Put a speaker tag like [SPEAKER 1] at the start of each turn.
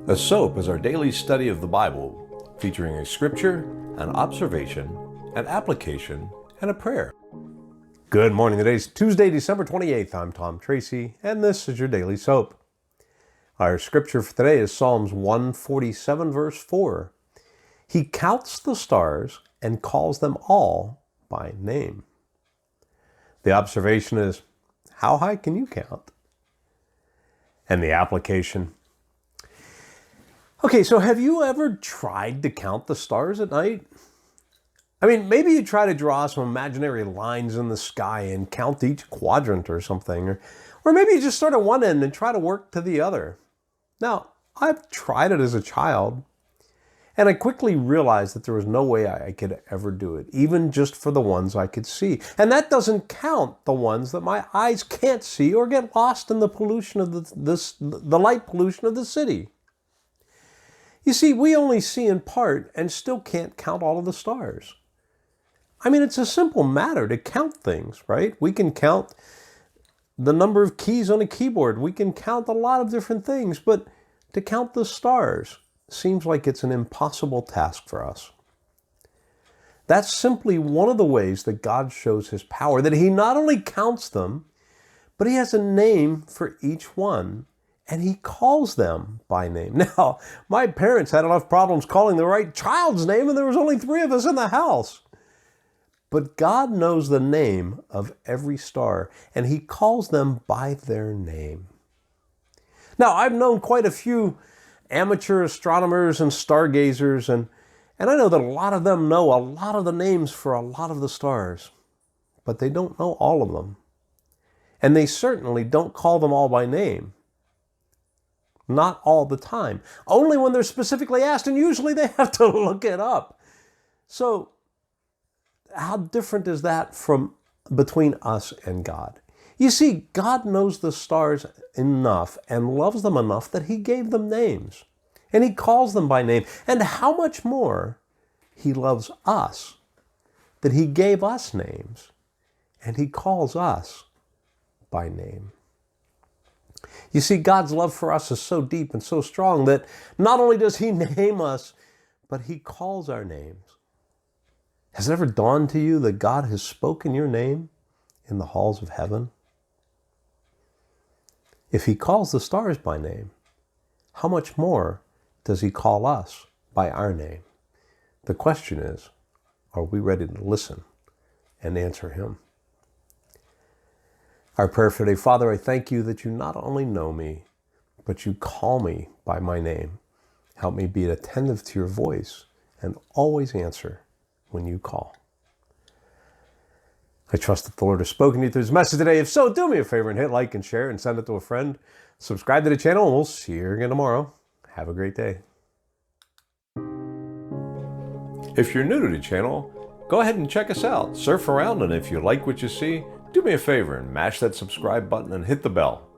[SPEAKER 1] S.O.A.P is our daily study of the Bible, featuring a scripture, an observation, an application, and a prayer. Good morning. Today's Tuesday, December 28th. I'm Tom Tracy, and this is your daily S.O.A.P. Our scripture for today is Psalms 147, verse 4. He counts the stars and calls them all by name. The observation is, how high can you count? And the application. Okay, so have you ever tried to count the stars at night? I mean, maybe you try to draw some imaginary lines in the sky and count each quadrant or something. Or maybe you just start at one end and try to work to the other. Now, I've tried it as a child, and I quickly realized that there was no way I could ever do it, even just for the ones I could see. And that doesn't count the ones that my eyes can't see or get lost in the pollution of the light pollution of the city. You see, we only see in part and still can't count all of the stars. I mean, it's a simple matter to count things, right? We can count the number of keys on a keyboard. We can count a lot of different things, but to count the stars seems like it's an impossible task for us. That's simply one of the ways that God shows his power, that he not only counts them, but he has a name for each one, and he calls them by name. Now, my parents had enough problems calling the right child's name, and there was only 3 of us in the house. But God knows the name of every star, and he calls them by their name. Now, I've known quite a few amateur astronomers and stargazers, and I know that a lot of them know a lot of the names for a lot of the stars, but they don't know all of them. And they certainly don't call them all by name. Not all the time. Only when they're specifically asked, and usually they have to look it up. So, how different is that from between us and God? You see, God knows the stars enough and loves them enough that he gave them names. And he calls them by name. And how much more he loves us that he gave us names and he calls us by name. You see, God's love for us is so deep and so strong that not only does he name us, but he calls our names. Has it ever dawned to you that God has spoken your name in the halls of heaven? If he calls the stars by name, how much more does he call us by our name? The question is, are we ready to listen and answer him? Our prayer for today, Father, I thank you that you not only know me, but you call me by my name. Help me be attentive to your voice and always answer when you call. I trust that the Lord has spoken to you through his message today. If so, do me a favor and hit like and share and send it to a friend. Subscribe to the channel and we'll see you again tomorrow. Have a great day. If you're new to the channel, go ahead and check us out. Surf around, and if you like what you see, do me a favor and mash that subscribe button and hit the bell.